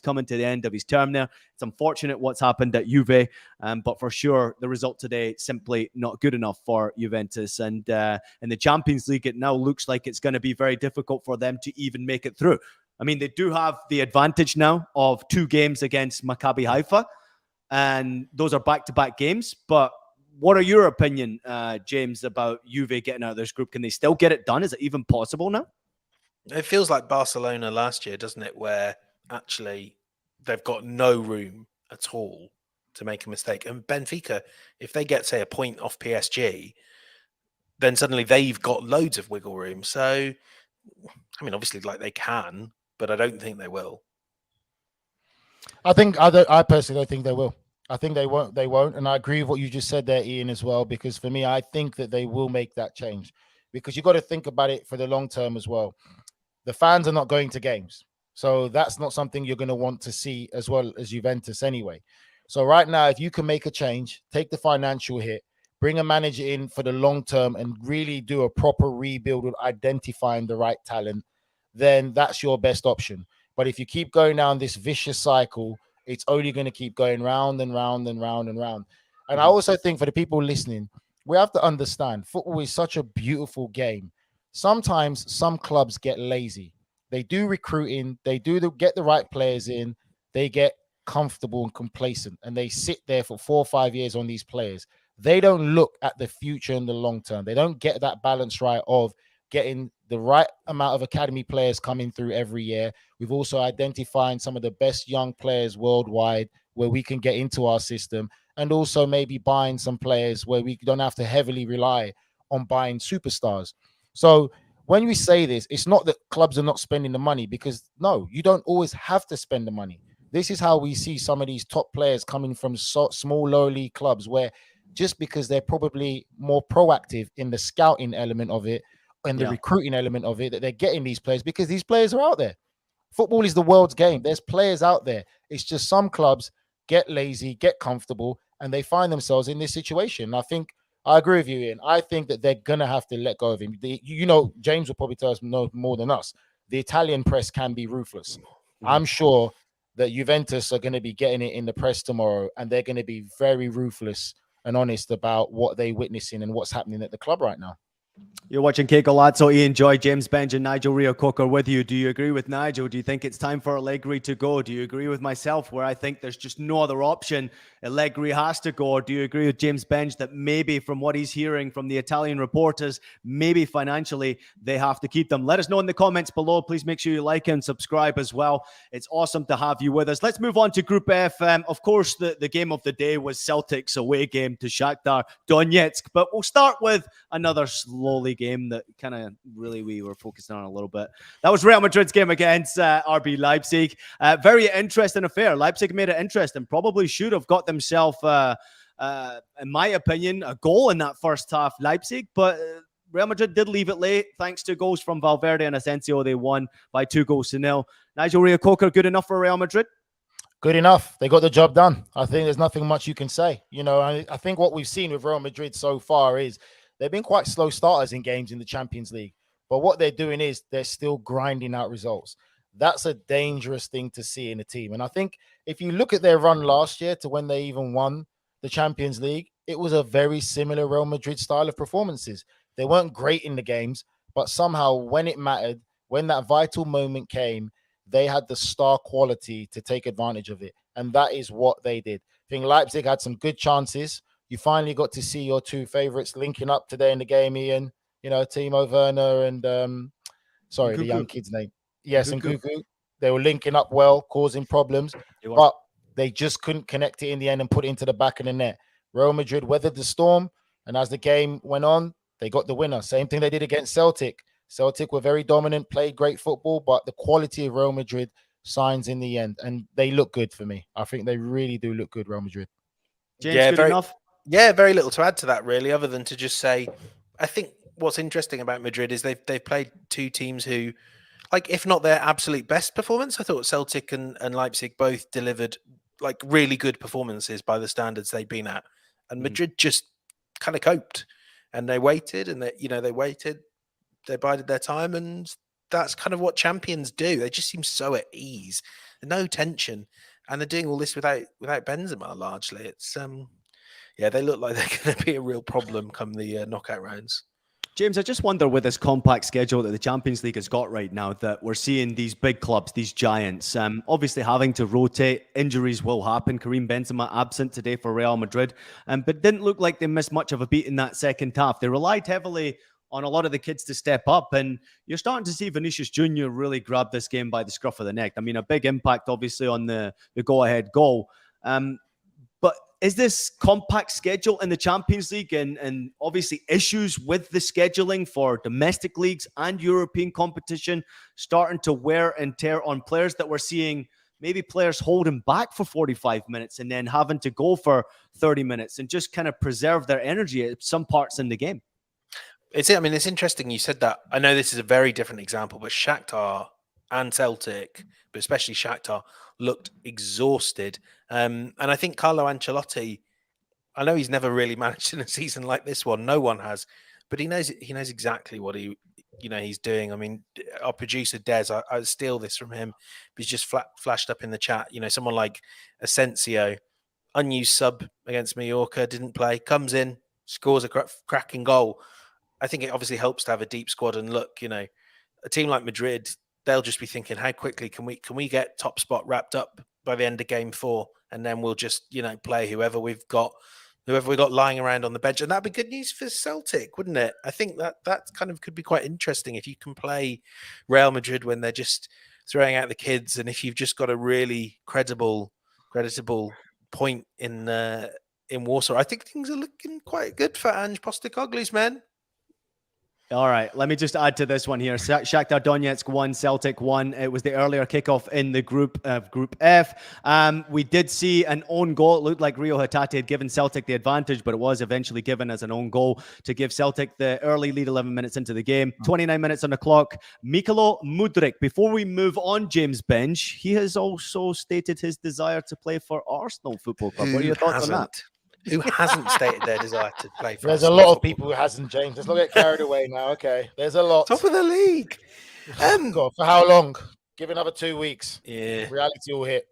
coming to the end of his term there. It's unfortunate what's happened at Juve, but for sure the result today simply not good enough for Juventus. And in the Champions League, it now looks like it's going to be very difficult for them to even make it through. I mean, they do have the advantage now of 2 games against Maccabi Haifa, and those are back-to-back games. But what are your opinion, James, about Juve getting out of this group? Can they still get it done? Is it even possible now? It feels like Barcelona last year, doesn't it, where actually they've got no room at all to make a mistake. And Benfica, if they get, say, a point off PSG, then suddenly they've got loads of wiggle room. So, I mean, obviously, like, they can, but I don't think they will. I personally don't think they will. I think they won't. And I agree with what you just said there, Ian, as well, because for me, I think that they will make that change, because you've got to think about it for the long term as well. The fans are not going to games. So that's not something you're going to want to see as well as Juventus anyway. So right now, if you can make a change, take the financial hit, bring a manager in for the long term and really do a proper rebuild with identifying the right talent, then that's your best option. But if you keep going down this vicious cycle, it's only going to keep going round and round and round and round. And I also think for the people listening, we have to understand football is such a beautiful game. Sometimes some clubs get lazy. They do recruiting, they get the right players in, they get comfortable and complacent, and they sit there for 4 or 5 years on these players. they don't look at the future and the long term. They don't get that balance right of getting the right amount of academy players coming through every year. We've also identifying some of the best young players worldwide where we can get into our system, and also maybe buying some players where we don't have to heavily rely on buying superstars. So when we say this, it's not that clubs are not spending the money, because no, you don't always have to spend the money. This is how we see some of these top players coming from small low league clubs, where just because they're probably more proactive in the scouting element of it and the recruiting element of it, that they're getting these players, because these players are out there. Football is the world's game. There's players out there. It's just some clubs get lazy, get comfortable, and they find themselves in this situation. I think I agree with you, Ian. I think that they're going to have to let go of him. James will probably tell us no more than us. The Italian press can be ruthless. I'm sure that Juventus are going to be getting it in the press tomorrow, and they're going to be very ruthless and honest about what they're witnessing and what's happening at the club right now. You're watching Qué Golazo, Ian Joy, James Benj, and Nigel Reo-Coker with you. Do you agree with Nigel? Do you think it's time for Allegri to go? Do you agree with myself, where I think there's just no other option? Allegri has to go. Or do you agree with James Benj that maybe from what he's hearing from the Italian reporters, maybe financially they have to keep them? Let us know in the comments below. Please make sure you like and subscribe as well. It's awesome to have you with us. Let's move on to Group F. Of course, the game of the day was Celtic's away game to Shakhtar Donetsk, but we'll start with another slowly game that kind of really we were focusing on a little bit. That was Real Madrid's game against RB Leipzig. Very interesting affair. Leipzig made it interesting. Probably should have got themselves, in my opinion, a goal in that first half, Leipzig, but Real Madrid did leave it late. Thanks to goals from Valverde and Asensio, they won by 2-0. Nigel Reo-Coker, good enough for Real Madrid? Good enough. They got the job done. I think there's nothing much you can say. I think what we've seen with Real Madrid so far is they've been quite slow starters in games in the Champions League. But what they're doing is they're still grinding out results. That's a dangerous thing to see in a team. And I think if you look at their run last year to when they even won the Champions League, it was a very similar Real Madrid style of performances. They weren't great in the games, but somehow when it mattered, when that vital moment came, they had the star quality to take advantage of it. And that is what they did. I think Leipzig had some good chances. You finally got to see your two favorites linking up today in the game, Ian. Timo Werner and the young kid's name. Yes, and Cuckoo. They were linking up well, causing problems, but they just couldn't connect it in the end and put it into the back of the net. Real Madrid weathered the storm, and as the game went on, they got the winner. Same thing they did against Celtic. Celtic were very dominant, played great football, but the quality of Real Madrid shines in the end, and they look good for me. I think they really do look good, Real Madrid. James, good enough? Yeah, very little to add to that, really, other than to just say, I think what's interesting about Madrid is they've played two teams who, like, if not their absolute best performance, I thought Celtic and Leipzig both delivered like really good performances by the standards they'd been at, and Madrid just kind of coped, and they waited, and they waited, they bided their time, and that's kind of what champions do. They just seem so at ease, no tension, and they're doing all this without Benzema largely. It's they look like they're going to be a real problem come the knockout rounds. James, I just wonder with this compact schedule that the Champions League has got right now, that we're seeing these big clubs, these giants, obviously having to rotate. Injuries will happen. Karim Benzema absent today for Real Madrid, but didn't look like they missed much of a beat in that second half. They relied heavily on a lot of the kids to step up, and you're starting to see Vinicius Jr. really grab this game by the scruff of the neck. I mean, a big impact, obviously, on the go-ahead goal. But is this compact schedule in the Champions League and obviously issues with the scheduling for domestic leagues and European competition starting to wear and tear on players, that we're seeing maybe players holding back for 45 minutes and then having to go for 30 minutes and just kind of preserve their energy at some parts in the game? It's interesting you said that. I know this is a very different example, but Shakhtar and Celtic, but especially Shakhtar, looked exhausted. And I think Carlo Ancelotti, I know he's never really managed in a season like this one. No one has, but he knows exactly what he's doing. I mean, our producer Des, I steal this from him. He's just flashed up in the chat. Someone like Asensio, unused sub against Mallorca, didn't play, comes in, scores a cracking goal. I think it obviously helps to have a deep squad. And look, a team like Madrid, they'll just be thinking, how quickly can we get top spot wrapped up by the end of game 4, and then we'll just play whoever we've got whoever we got lying around on the bench, and that'd be good news for Celtic, wouldn't it? I think that kind of could be quite interesting if you can play Real Madrid when they're just throwing out the kids, and if you've just got a really creditable point in Warsaw. I think things are looking quite good for Ange Postecoglou's men. All right, let me just add to this one here. Shakhtar Donetsk 1, Celtic 1. It was the earlier kickoff in the Group F. We did see an own goal. It looked like Rio Hatate had given Celtic the advantage, but it was eventually given as an own goal to give Celtic the early lead 11 minutes into the game. 29 minutes on the clock. Mikalo Mudryk. Before we move on, James Bench, he has also stated his desire to play for Arsenal Football Club. What are your thoughts on that? Who hasn't stated their desire to play for There's Arsenal a lot of Football people who hasn't, James. Let's not get carried away now. Okay, there's a lot. Top of the league. God, for how long? Give another 2 weeks. Yeah. Reality will hit.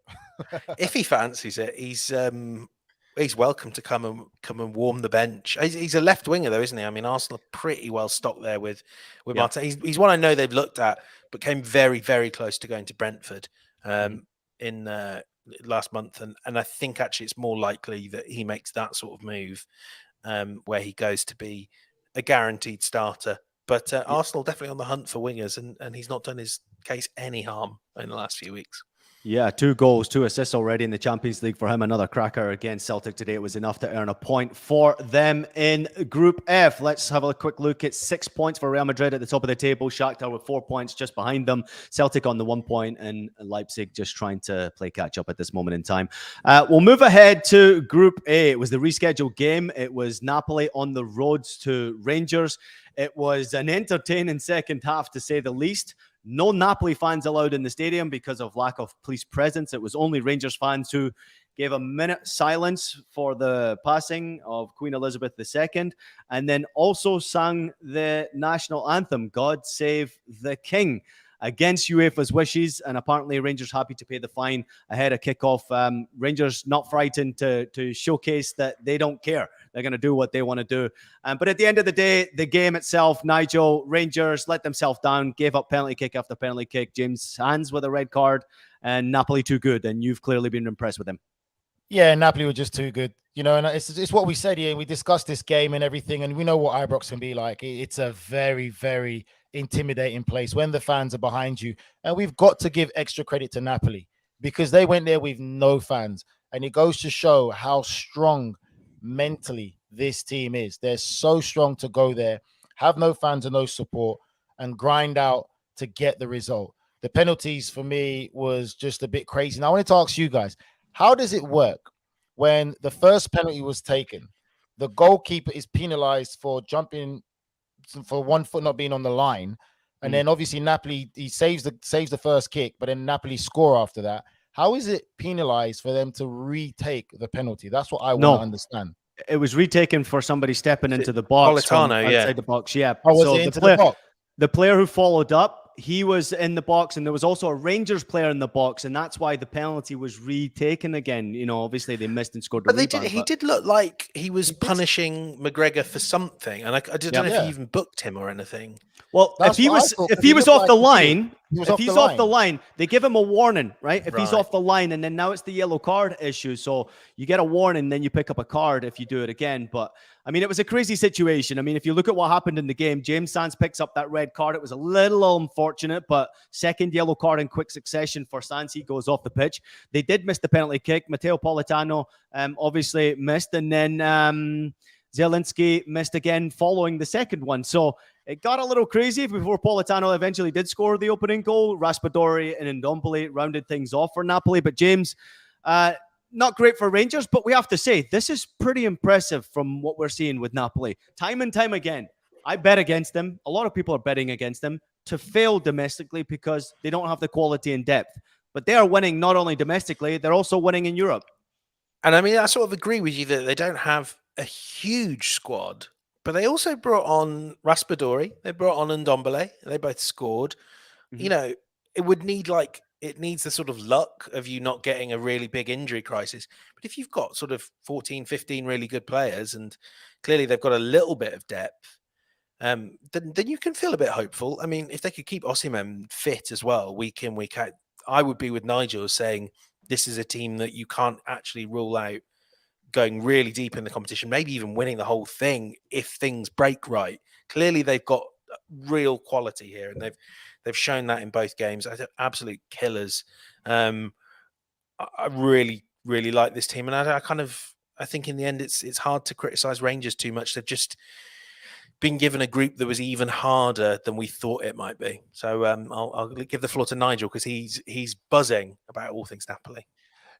If he fancies it, he's welcome to come and warm the bench. He's a left winger though, isn't he? I mean, Arsenal are pretty well stocked there with Martin. He's one I know they've looked at, but came very, very close to going to Brentford in last month, and I think actually it's more likely that he makes that sort of move where he goes to be a guaranteed starter. But Arsenal definitely on the hunt for wingers, and he's not done his case any harm in the last few weeks. Yeah, 2 goals, 2 assists already in the Champions League for him. Another cracker against Celtic today. It was enough to earn a point for them in Group F. Let's have a quick look at 6 points for Real Madrid at the top of the table. Shakhtar with 4 points just behind them. Celtic on the 1 point, and Leipzig just trying to play catch up at this moment in time. We'll move ahead to Group A. It was the rescheduled game. It was Napoli on the roads to Rangers. It was an entertaining second half, to say the least. No Napoli fans allowed in the stadium because of lack of police presence. It was only Rangers fans who gave a minute silence for the passing of Queen Elizabeth II, and then also sang the national anthem, God Save the King, against UEFA's wishes. And apparently Rangers happy to pay the fine ahead of kickoff. Rangers not frightened to showcase that they don't care. They're going to do what they want to do. But at the end of the day, the game itself, Nigel, Rangers let themselves down, gave up penalty kick after penalty kick. James Hands with a red card, and Napoli too good. And you've clearly been impressed with them. Yeah, Napoli were just too good. You know, and it's what we said here. We discussed this game and everything, and we know what Ibrox can be like. It's a very, very intimidating place when the fans are behind you. And we've got to give extra credit to Napoli because they went there with no fans. And it goes to show how strong mentally this team is. They're so strong to go there, have no fans and no support, and grind out to get the result. The penalties for me was just a bit crazy. Now, I wanted to ask you guys, how does it work when the first penalty was taken? The goalkeeper is penalized for jumping, for 1 foot not being on the line, and then obviously Napoli, he saves the first kick, but then Napoli score after that. How is it penalized for them to retake the penalty? That's what I want to understand. It was retaken for somebody stepping into the box. Politano, outside the box. Yeah. Oh, was it into the box? The player who followed up, he was in the box, and there was also a Rangers player in the box, and that's why the penalty was retaken again. You know, obviously they missed and scored. But he did look like he was punishing McGregor for something, and I don't know if he even booked him or anything. Well, if he was off the line, if he's off the line, they give him a warning, right? If he's off the line, and then now it's the yellow card issue. So you get a warning, then you pick up a card if you do it again. But I mean, it was a crazy situation. I mean, if you look at what happened in the game, James Sands picks up that red card. It was a little unfortunate, but second yellow card in quick succession for Sands. He goes off the pitch. They did miss the penalty kick. Matteo Politano obviously missed, and then Zielinski missed again following the second one. So it got a little crazy before Politano eventually did score the opening goal. Raspadori and Ndombele rounded things off for Napoli. But James, not great for Rangers, but we have to say, this is pretty impressive from what we're seeing with Napoli. Time and time again, I bet against them. A lot of people are betting against them to fail domestically because they don't have the quality and depth. But they are winning not only domestically, they're also winning in Europe. And I mean, I sort of agree with you that they don't have a huge squad, but they also brought on Raspadori. They brought on Ndombele. They both scored. Mm-hmm. You know, it needs the sort of luck of you not getting a really big injury crisis. But if you've got sort of 14, 15 really good players, and clearly they've got a little bit of depth, then you can feel a bit hopeful. I mean, if they could keep Osimhen fit as well, week in, week out, I would be with Nigel saying this is a team that you can't actually rule out going really deep in the competition, maybe even winning the whole thing if things break right. Clearly, they've got real quality here, and they've shown that in both games. I think absolute killers. I really, really like this team, and I think in the end it's hard to criticize Rangers too much. They've just been given a group that was even harder than we thought it might be. So I'll give the floor to Nigel because he's buzzing about all things Napoli.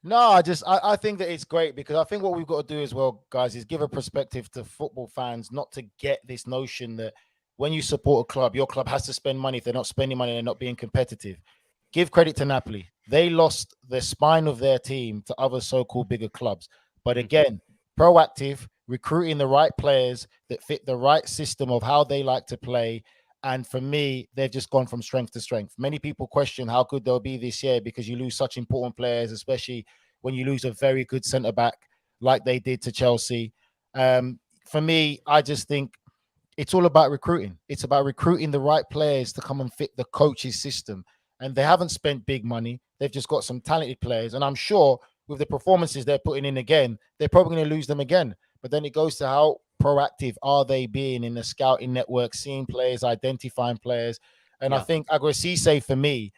No, I think that it's great because I think what we've got to do as well, guys, is give a perspective to football fans, not to get this notion that when you support a club, your club has to spend money. If they're not spending money, they're not being competitive. Give credit to Napoli. They lost the spine of their team to other so-called bigger clubs. But again, proactive, recruiting the right players that fit the right system of how they like to play. And for me, they've just gone from strength to strength. Many people question how good they'll be this year because you lose such important players, especially when you lose a very good centre-back like they did to Chelsea. For me, I just think it's all about recruiting. It's about recruiting the right players to come and fit the coach's system. And they haven't spent big money. They've just got some talented players. And I'm sure with the performances they're putting in again, they're probably going to lose them again. But then it goes to how proactive are they being in the scouting network, seeing players, identifying players. And I think Aguirre Cisse, for me,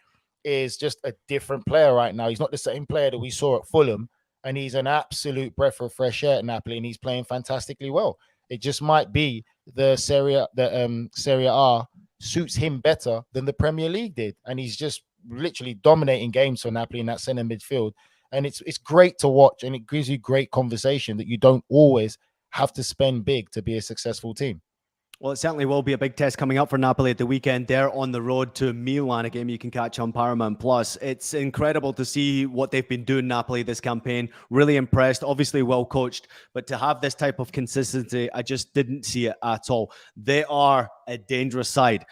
is just a different player right now. He's not the same player that we saw at Fulham. And he's an absolute breath of fresh air at Napoli. And he's playing fantastically well. It just might be the Serie A suits him better than the Premier League did. And he's just literally dominating games for Napoli in that centre midfield. And it's great to watch, and it gives you great conversation that you don't always have to spend big to be a successful team. Well, it certainly will be a big test coming up for Napoli at the weekend. They're on the road to Milan, a game you can catch on Paramount Plus. It's incredible to see what they've been doing, Napoli, this campaign. Really impressed, obviously well coached, but to have this type of consistency, I just didn't see it at all. They are a dangerous side.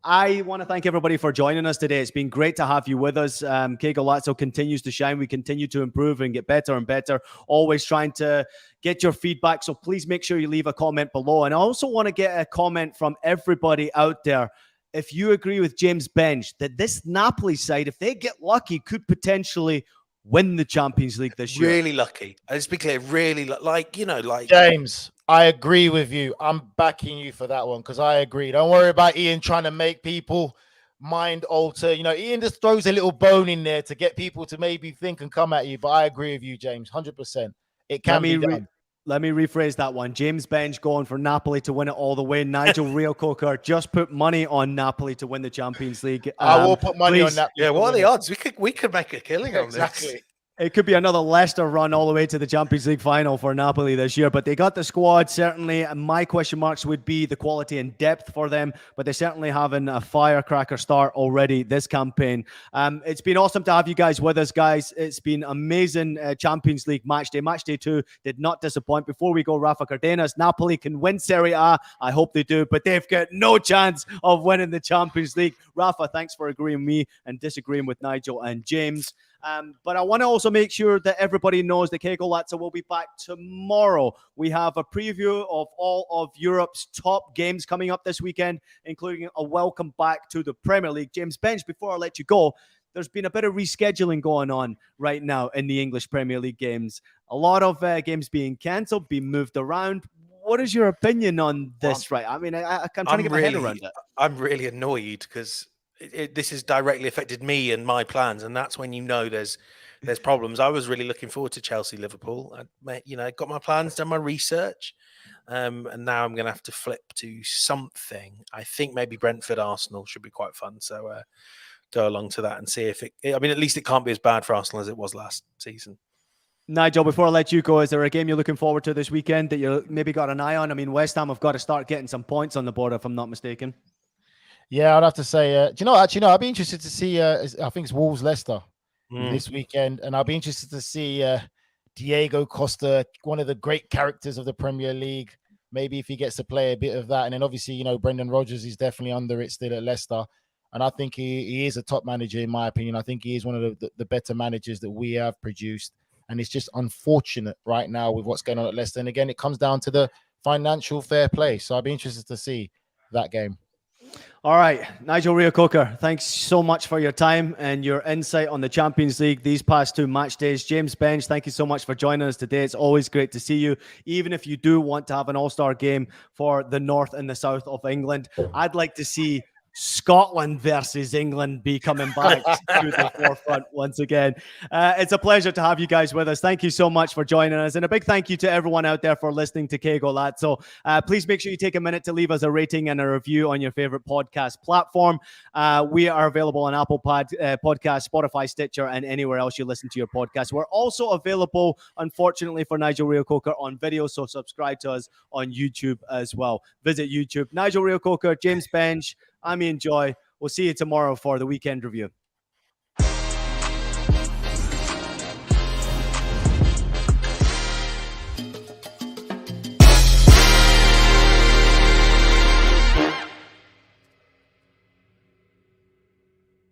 I want to thank everybody for joining us today. It's been great to have you with us. Qué Golazo continues to shine. We continue to improve and get better and better. Always trying to get your feedback. So please make sure you leave a comment below. And I also want to get a comment from everybody out there. If you agree with James Bench that this Napoli side, if they get lucky, could potentially win the Champions League this year. Really lucky. Let's be clear, really like James, I agree with you. I'm backing you for that one because I agree. Don't worry about Ian trying to make people mind alter. Ian just throws a little bone in there to get people to maybe think and come at you. But I agree with you, James, 100%. It can be done. Let me rephrase that one. James Bench going for Napoli to win it all the way. Nigel Real Coker just put money on Napoli to win the Champions League. I will put money on Napoli. Yeah, what are the odds? We could make a killing on this. It could be another Leicester run all the way to the Champions League final for Napoli this year, but they got the squad, certainly. And my question marks would be the quality and depth for them, but they're certainly having a firecracker start already this campaign. It's been awesome to have you guys with us, guys. It's been amazing Champions League match day. Match day 2 did not disappoint. Before we go, Rafa Cardenas, Napoli can win Serie A. I hope they do, but they've got no chance of winning the Champions League. Rafa, thanks for agreeing with me and disagreeing with Nigel and James. But I want to also make sure that everybody knows that Qué Golazo will be back tomorrow. We have a preview of all of Europe's top games coming up this weekend, including a welcome back to the Premier League. James Bench, before I let you go, there's been a bit of rescheduling going on right now in the English Premier League games. A lot of games being cancelled, being moved around. What is your opinion on this? Right? I mean, I'm trying to get my head around it. I'm really annoyed because this has directly affected me and my plans, and that's when there's problems. I was really looking forward to Chelsea Liverpool. I got my plans, done my research, and now I'm going to have to flip to something. I think maybe Brentford Arsenal should be quite fun. So go along to that and see if at least it can't be as bad for Arsenal as it was last season. Nigel, before I let you go, is there a game you're looking forward to this weekend that you maybe got an eye on? I mean, West Ham have got to start getting some points on the board, if I'm not mistaken. Yeah, I'd have to say, I'd be interested to see, I think it's Wolves-Leicester this weekend. And I'll be interested to see Diego Costa, one of the great characters of the Premier League. Maybe if he gets to play a bit of that. And then obviously, Brendan Rodgers is definitely under it still at Leicester. And I think he is a top manager, in my opinion. I think he is one of the better managers that we have produced. And it's just unfortunate right now with what's going on at Leicester. And again, it comes down to the financial fair play. So I'll be interested to see that game. All right, Nigel Reo-Coker, thanks so much for your time and your insight on the Champions League these past 2 match days. James Bench, thank you so much for joining us today. It's always great to see you. Even if you do want to have an all-star game for the north and the south of England, I'd like to see Scotland versus England be coming back to the forefront once again. It's a pleasure to have you guys with us. Thank you so much for joining us. And a big thank you to everyone out there for listening to Qué Golazo. Please make sure you take a minute to leave us a rating and a review on your favorite podcast platform. We are available on Apple Podcast, Spotify, Stitcher, and anywhere else you listen to your podcast. We're also available, unfortunately, for Nigel Reo-Coker on video, so subscribe to us on YouTube as well. Visit YouTube. Nigel Reo-Coker, James Bench, I'm Ian Joy. We'll see you tomorrow for the weekend review.